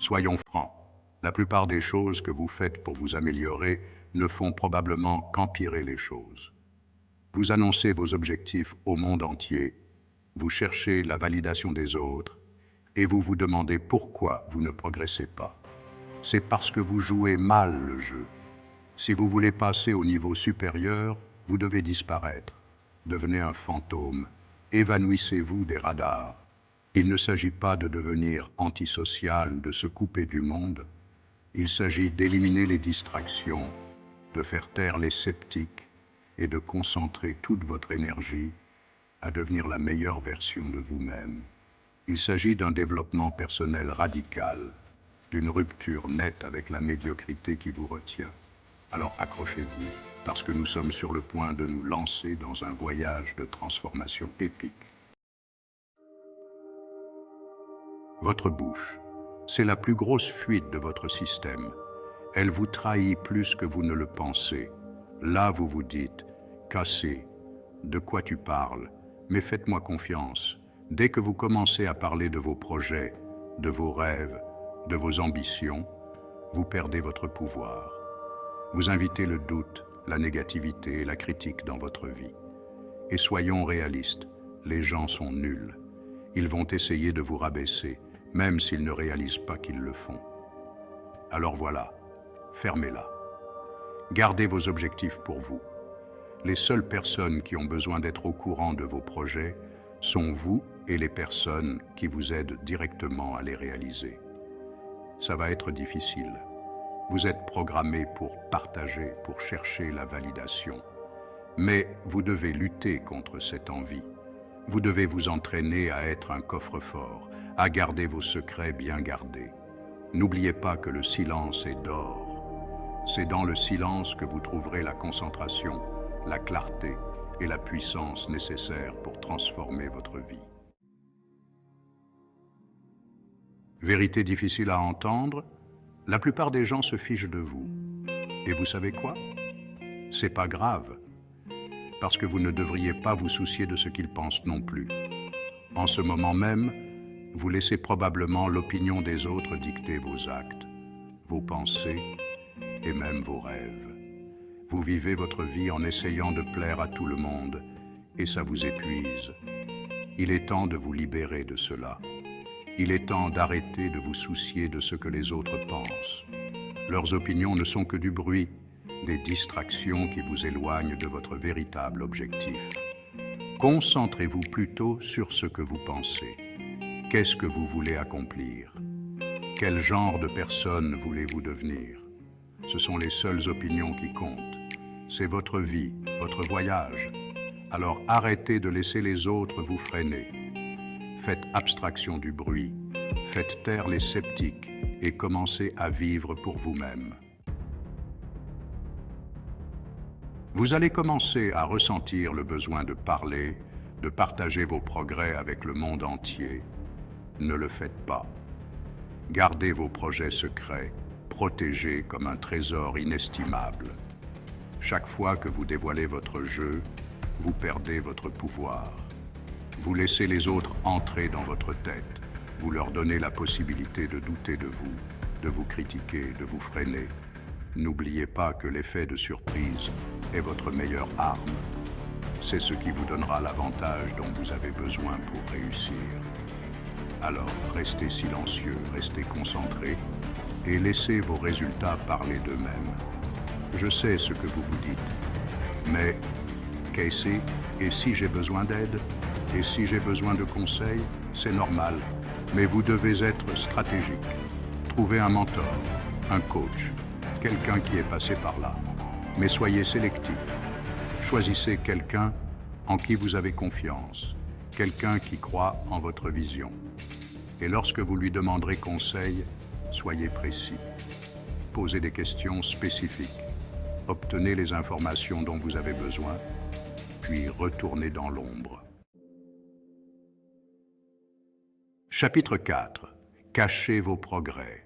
Soyons francs, la plupart des choses que vous faites pour vous améliorer ne font probablement qu'empirer les choses. Vous annoncez vos objectifs au monde entier, vous cherchez la validation des autres, et vous vous demandez pourquoi vous ne progressez pas. C'est parce que vous jouez mal le jeu. Si vous voulez passer au niveau supérieur, vous devez disparaître. Devenez un fantôme. Évanouissez-vous des radars. Il ne s'agit pas de devenir antisocial, de se couper du monde. Il s'agit d'éliminer les distractions, de faire taire les sceptiques et de concentrer toute votre énergie à devenir la meilleure version de vous-même. Il s'agit d'un développement personnel radical, d'une rupture nette avec la médiocrité qui vous retient. Alors accrochez-vous, parce que nous sommes sur le point de nous lancer dans un voyage de transformation épique. Votre bouche, c'est la plus grosse fuite de votre système. Elle vous trahit plus que vous ne le pensez. Là, vous vous dites, cassez, de quoi tu parles? Mais faites-moi confiance. Dès que vous commencez à parler de vos projets, de vos rêves, de vos ambitions, vous perdez votre pouvoir. Vous invitez le doute, la négativité et la critique dans votre vie. Et soyons réalistes, les gens sont nuls. Ils vont essayer de vous rabaisser, même s'ils ne réalisent pas qu'ils le font. Alors voilà, fermez-la. Gardez vos objectifs pour vous. Les seules personnes qui ont besoin d'être au courant de vos projets sont vous et les personnes qui vous aident directement à les réaliser. Ça va être difficile. Vous êtes programmé pour partager, pour chercher la validation. Mais vous devez lutter contre cette envie. Vous devez vous entraîner à être un coffre-fort, à garder vos secrets bien gardés. N'oubliez pas que le silence est d'or. C'est dans le silence que vous trouverez la concentration, la clarté et la puissance nécessaires pour transformer votre vie. Vérité difficile à entendre, la plupart des gens se fichent de vous. Et vous savez quoi? C'est pas grave, parce que vous ne devriez pas vous soucier de ce qu'ils pensent non plus. En ce moment même, vous laissez probablement l'opinion des autres dicter vos actes, vos pensées et même vos rêves. Vous vivez votre vie en essayant de plaire à tout le monde, et ça vous épuise. Il est temps de vous libérer de cela. Il est temps d'arrêter de vous soucier de ce que les autres pensent. Leurs opinions ne sont que du bruit, des distractions qui vous éloignent de votre véritable objectif. Concentrez-vous plutôt sur ce que vous pensez. Qu'est-ce que vous voulez accomplir? Quel genre de personne voulez-vous devenir? Ce sont les seules opinions qui comptent. C'est votre vie, votre voyage. Alors arrêtez de laisser les autres vous freiner. Faites abstraction du bruit, faites taire les sceptiques et commencez à vivre pour vous-même. Vous allez commencer à ressentir le besoin de parler, de partager vos progrès avec le monde entier. Ne le faites pas. Gardez vos projets secrets, protégés comme un trésor inestimable. Chaque fois que vous dévoilez votre jeu, vous perdez votre pouvoir. Vous laissez les autres entrer dans votre tête. Vous leur donnez la possibilité de douter de vous critiquer, de vous freiner. N'oubliez pas que l'effet de surprise est votre meilleure arme. C'est ce qui vous donnera l'avantage dont vous avez besoin pour réussir. Alors, restez silencieux, restez concentrés et laissez vos résultats parler d'eux-mêmes. Je sais ce que vous vous dites, mais Casey, et si j'ai besoin d'aide? Et si j'ai besoin de conseils? C'est normal, mais vous devez être stratégique. Trouvez un mentor, un coach, quelqu'un qui est passé par là. Mais soyez sélectif. Choisissez quelqu'un en qui vous avez confiance, quelqu'un qui croit en votre vision. Et lorsque vous lui demanderez conseil, soyez précis. Posez des questions spécifiques. Obtenez les informations dont vous avez besoin, puis retournez dans l'ombre. Chapitre 4. Cachez vos progrès.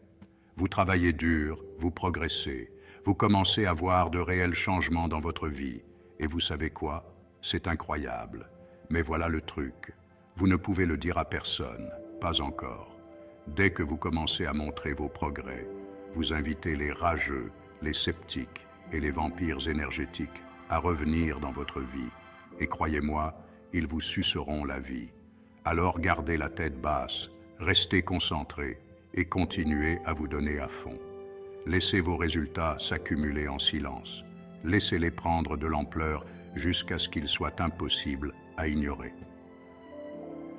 Vous travaillez dur, vous progressez, vous commencez à voir de réels changements dans votre vie. Et vous savez quoi? C'est incroyable. Mais voilà le truc. Vous ne pouvez le dire à personne, pas encore. Dès que vous commencez à montrer vos progrès, vous invitez les rageux, les sceptiques et les vampires énergétiques à revenir dans votre vie. Et croyez-moi, ils vous suceront la vie. Alors gardez la tête basse, restez concentrés et continuez à vous donner à fond. Laissez vos résultats s'accumuler en silence. Laissez-les prendre de l'ampleur jusqu'à ce qu'ils soient impossibles à ignorer.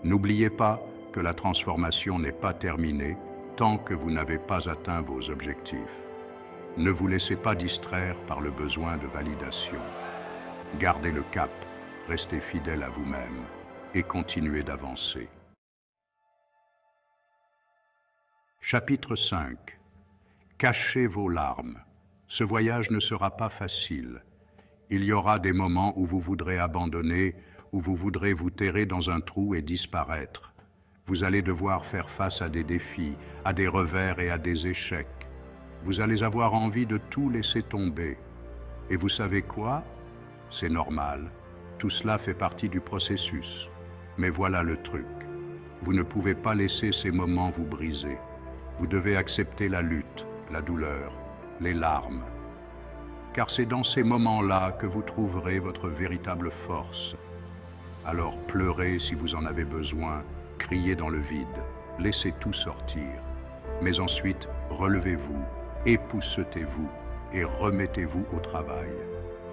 N'oubliez pas que la transformation n'est pas terminée tant que vous n'avez pas atteint vos objectifs. Ne vous laissez pas distraire par le besoin de validation. Gardez le cap, restez fidèle à vous-même et continuez d'avancer. Chapitre 5. Cachez vos larmes. Ce voyage ne sera pas facile. Il y aura des moments où vous voudrez abandonner, où vous voudrez vous terrer dans un trou et disparaître. Vous allez devoir faire face à des défis, à des revers et à des échecs. Vous allez avoir envie de tout laisser tomber. Et vous savez quoi? C'est normal. Tout cela fait partie du processus. Mais voilà le truc. Vous ne pouvez pas laisser ces moments vous briser. Vous devez accepter la lutte, la douleur, les larmes. Car c'est dans ces moments-là que vous trouverez votre véritable force. Alors pleurez si vous en avez besoin, criez dans le vide, laissez tout sortir. Mais ensuite, relevez-vous, époussetez-vous et remettez-vous au travail.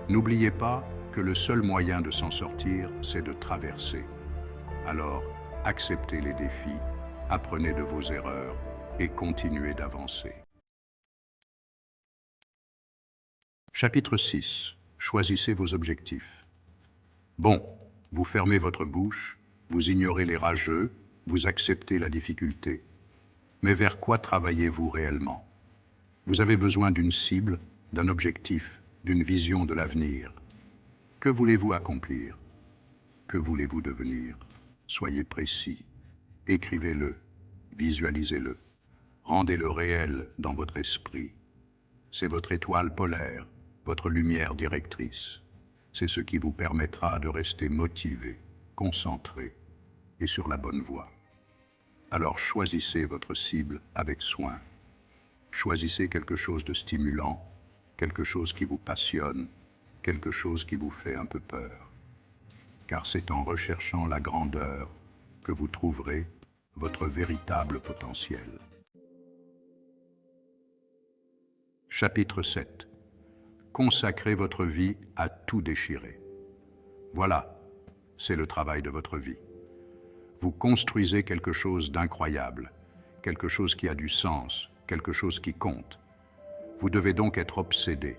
N'oubliez pas que le seul moyen de s'en sortir, c'est de traverser. Alors, acceptez les défis, apprenez de vos erreurs et continuez d'avancer. Chapitre 6. Choisissez vos objectifs. Bon, vous fermez votre bouche, vous ignorez les rageux, vous acceptez la difficulté. Mais vers quoi travaillez-vous réellement? Vous avez besoin d'une cible, d'un objectif, d'une vision de l'avenir. Que voulez-vous accomplir? Que voulez-vous devenir? Soyez précis. Écrivez-le, visualisez-le. Rendez-le réel dans votre esprit. C'est votre étoile polaire, votre lumière directrice. C'est ce qui vous permettra de rester motivé, concentré et sur la bonne voie. Alors choisissez votre cible avec soin. Choisissez quelque chose de stimulant, quelque chose qui vous passionne, quelque chose qui vous fait un peu peur. Car c'est en recherchant la grandeur que vous trouverez votre véritable potentiel. Chapitre 7. Consacrez votre vie à tout déchirer. Voilà, c'est le travail de votre vie. Vous construisez quelque chose d'incroyable, quelque chose qui a du sens, quelque chose qui compte. Vous devez donc être obsédé.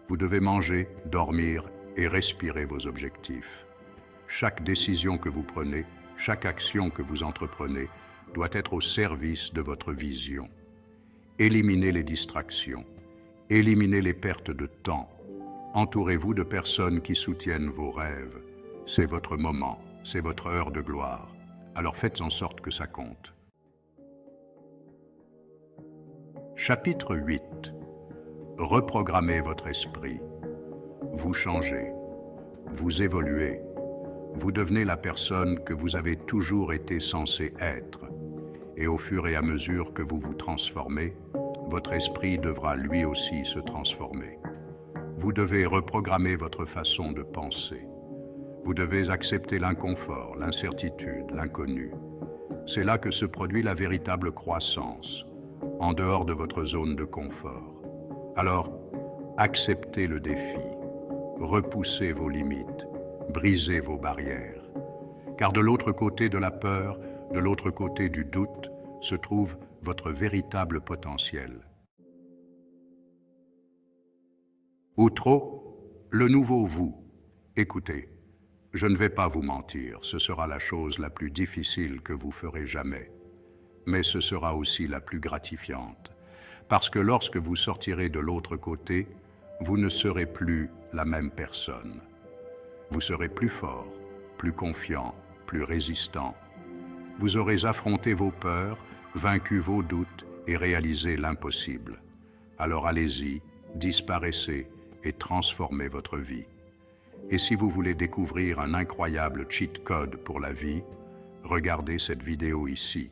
Vous devez manger, dormir et respirer vos objectifs. Chaque décision que vous prenez, chaque action que vous entreprenez doit être au service de votre vision. Éliminez les distractions. Éliminez les pertes de temps. Entourez-vous de personnes qui soutiennent vos rêves. C'est votre moment, c'est votre heure de gloire. Alors faites en sorte que ça compte. Chapitre 8. Reprogrammez votre esprit. Vous changez. Vous évoluez. Vous devenez la personne que vous avez toujours été censé être. Et au fur et à mesure que vous vous transformez, votre esprit devra lui aussi se transformer. Vous devez reprogrammer votre façon de penser. Vous devez accepter l'inconfort, l'incertitude, l'inconnu. C'est là que se produit la véritable croissance, en dehors de votre zone de confort. Alors, acceptez le défi, repoussez vos limites, brisez vos barrières. Car de l'autre côté de la peur, de l'autre côté du doute, se trouve votre véritable potentiel. Outro, le nouveau vous. Écoutez, je ne vais pas vous mentir, ce sera la chose la plus difficile que vous ferez jamais. Mais ce sera aussi la plus gratifiante. Parce que lorsque vous sortirez de l'autre côté, vous ne serez plus la même personne. Vous serez plus fort, plus confiant, plus résistant. Vous aurez affronté vos peurs, vaincu vos doutes et réalisé l'impossible. Alors allez-y, disparaissez et transformez votre vie. Et si vous voulez découvrir un incroyable cheat code pour la vie, regardez cette vidéo ici.